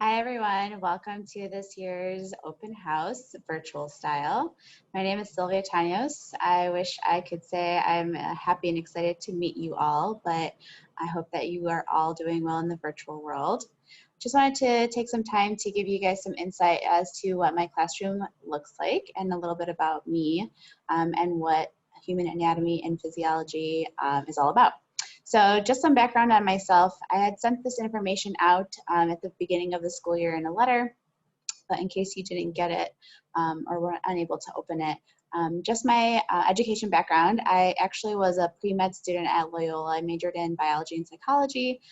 Hi everyone, welcome to this year's open house virtual style. My name is Sylvia Tanious. I wish I could say I'm happy and excited to meet you all, but I hope that you are all doing well in the virtual world. Just wanted to take some time to give you guys some insight as to what my classroom looks like and a little bit about me and what human anatomy and physiology is all about. So just some background on myself. I had sent this information out at the beginning of the school year in a letter, but in case you didn't get it or were unable to open it, just my education background. I actually was a pre-med student at Loyola. I majored in biology and psychology,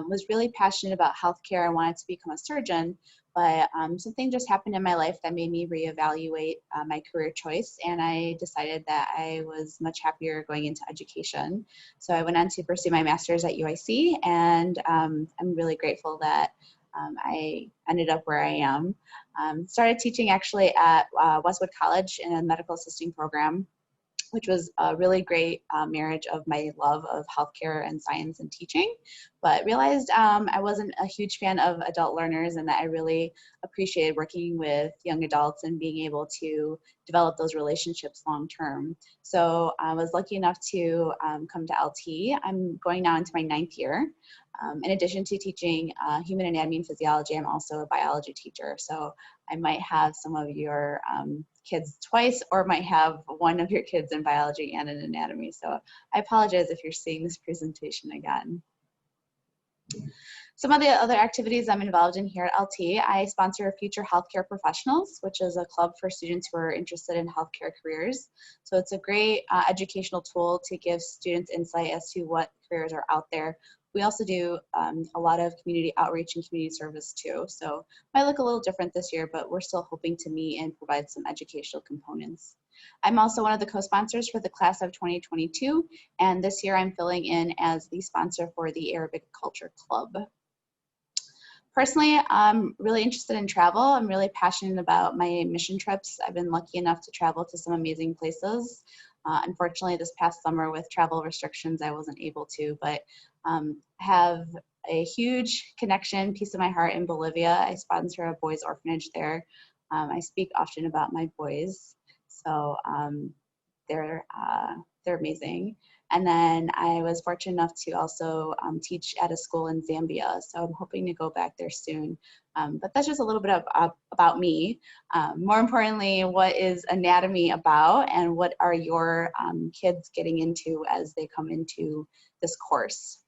was really passionate about healthcare. I wanted to become a surgeon, but something just happened in my life that made me reevaluate my career choice, and I decided that I was much happier going into education. So I went on to pursue my master's at UIC, and I'm really grateful that I ended up where I am. Started teaching actually at Westwood College in a medical assisting program, which was a really great marriage of my love of healthcare and science and teaching, but realized I wasn't a huge fan of adult learners and that I really appreciated working with young adults and being able to develop those relationships long term. So I was lucky enough to come to LT. I'm going now into my 9th year. In addition to teaching human anatomy and physiology, I'm also a biology teacher. So I might have some of your kids twice, or might have one of your kids in biology and in anatomy. So I apologize if you're seeing this presentation again. Some of the other activities I'm involved in here at LT, I sponsor Future Healthcare Professionals, which is a club for students who are interested in healthcare careers. So it's a great educational tool to give students insight as to what careers are out there. We also do a lot of community outreach and community service too. So it might look a little different this year, but we're still hoping to meet and provide some educational components. I'm also one of the co-sponsors for the class of 2022, and this year I'm filling in as the sponsor for the Arabic Culture Club. Personally, I'm really interested in travel. I'm really passionate about my mission trips. I've been lucky enough to travel to some amazing places. Unfortunately, this past summer with travel restrictions, I wasn't able to, but have a huge connection, piece of my heart in Bolivia. I sponsor a boys' orphanage there. I speak often about my boys, so they're amazing. And then I was fortunate enough to also teach at a school in Zambia, so I'm hoping to go back there soon. But that's just a little bit about me. More importantly, what is anatomy about, and what are your kids getting into as they come into this course?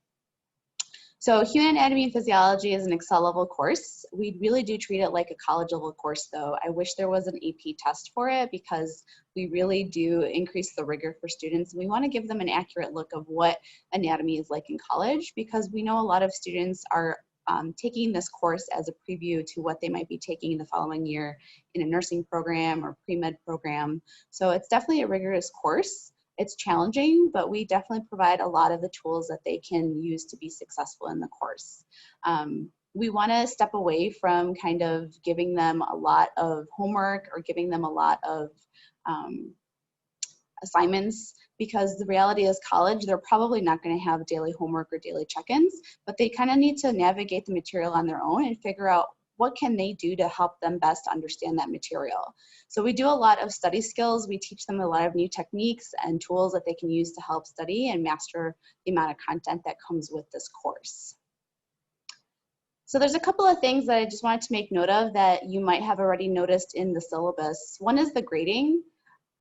So human anatomy and physiology is an Excel level course. We really do treat it like a college level course though. I wish there was an AP test for it because we really do increase the rigor for students. We want to give them an accurate look of what anatomy is like in college, because we know a lot of students are taking this course as a preview to what they might be taking the following year in a nursing program or pre-med program. So it's definitely a rigorous course. It's challenging, but we definitely provide a lot of the tools that they can use to be successful in the course. We want to step away from kind of giving them a lot of homework or giving them a lot of assignments, because the reality is college, they're probably not going to have daily homework or daily check-ins, but they kind of need to navigate the material on their own and figure out what can they do to help them best understand that material. So we do a lot of study skills. We teach them a lot of new techniques and tools that they can use to help study and master the amount of content that comes with this course. So there's a couple of things that I just wanted to make note of that you might have already noticed in the syllabus. One is the grading.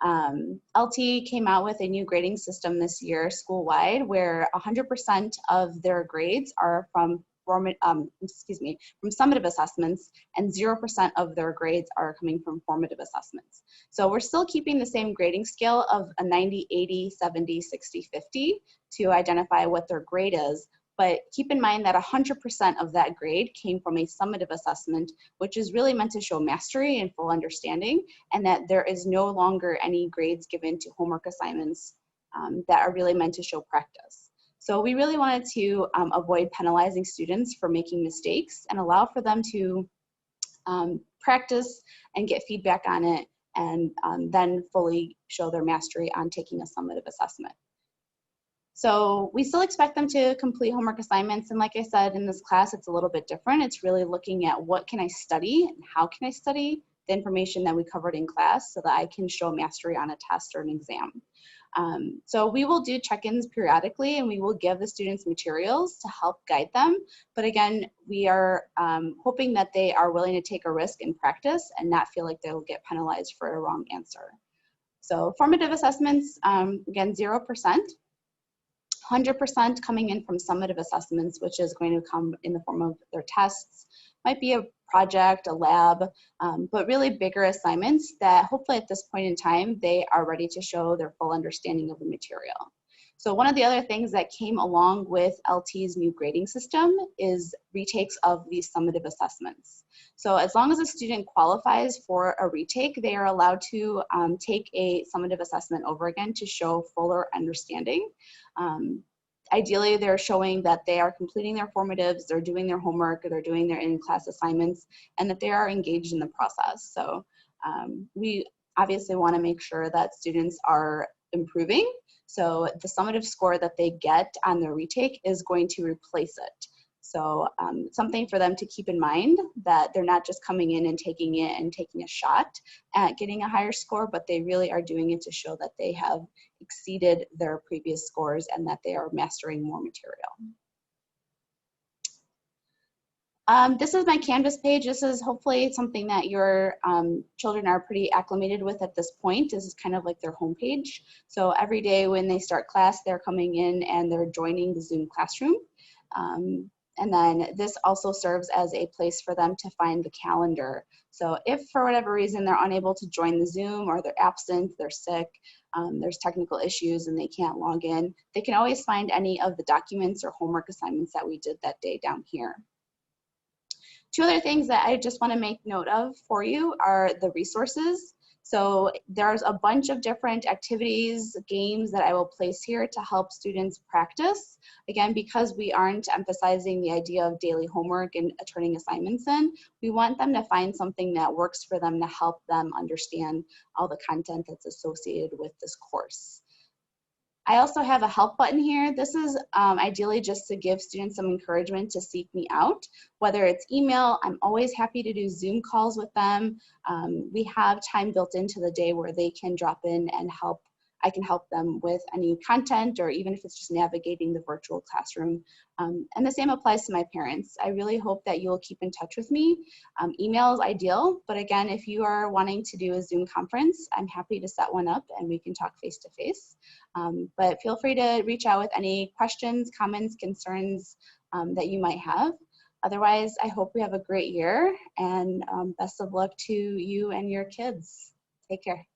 LT came out with a new grading system this year school-wide where 100% of their grades are from summative assessments, and 0% of their grades are coming from formative assessments. So we're still keeping the same grading scale of a 90, 80, 70, 60, 50 to identify what their grade is. But keep in mind that 100% of that grade came from a summative assessment, which is really meant to show mastery and full understanding, and that there is no longer any grades given to homework assignments that are really meant to show practice. So we really wanted to avoid penalizing students for making mistakes and allow for them to practice and get feedback on it, and then fully show their mastery on taking a summative assessment. So we still expect them to complete homework assignments. And like I said, in this class, it's a little bit different. It's really looking at what can I study and how can I study the information that we covered in class so that I can show mastery on a test or an exam. So we will do check-ins periodically, and we will give the students materials to help guide them. But again, we are hoping that they are willing to take a risk in practice and not feel like they'll get penalized for a wrong answer. So formative assessments, again, 0%. 100% coming in from summative assessments, which is going to come in the form of their tests, might be a project, a lab, but really bigger assignments that hopefully at this point in time, they are ready to show their full understanding of the material. So one of the other things that came along with LT's new grading system is retakes of these summative assessments. So as long as a student qualifies for a retake, they are allowed to take a summative assessment over again to show fuller understanding. Ideally, they're showing that they are completing their formatives, they're doing their homework, or they're doing their in-class assignments, and that they are engaged in the process. So we obviously want to make sure that students are improving. So the summative score that they get on their retake is going to replace it. So something for them to keep in mind, that they're not just coming in and taking it and taking a shot at getting a higher score, but they really are doing it to show that they have exceeded their previous scores and that they are mastering more material. This is my Canvas page. This is hopefully something that your children are pretty acclimated with at this point. This is kind of like their homepage. So every day when they start class, they're coming in and they're joining the Zoom classroom. And then this also serves as a place for them to find the calendar. So if for whatever reason they're unable to join the Zoom, or they're absent, they're sick, there's technical issues and they can't log in, they can always find any of the documents or homework assignments that we did that day down here. Two other things that I just want to make note of for you are the resources. So there's a bunch of different activities, games that I will place here to help students practice. Again, because we aren't emphasizing the idea of daily homework and turning assignments in, we want them to find something that works for them to help them understand all the content that's associated with this course. I also have a help button here. This is ideally just to give students some encouragement to seek me out, whether it's email. I'm always happy to do Zoom calls with them. We have time built into the day where they can drop in and help. I can help them with any content, or even if it's just navigating the virtual classroom. And the same applies to my parents. I really hope that you'll keep in touch with me. Email is ideal, but again, if you are wanting to do a Zoom conference, I'm happy to set one up and we can talk face to face. But feel free to reach out with any questions, comments, concerns that you might have. Otherwise, I hope we have a great year, and best of luck to you and your kids. Take care.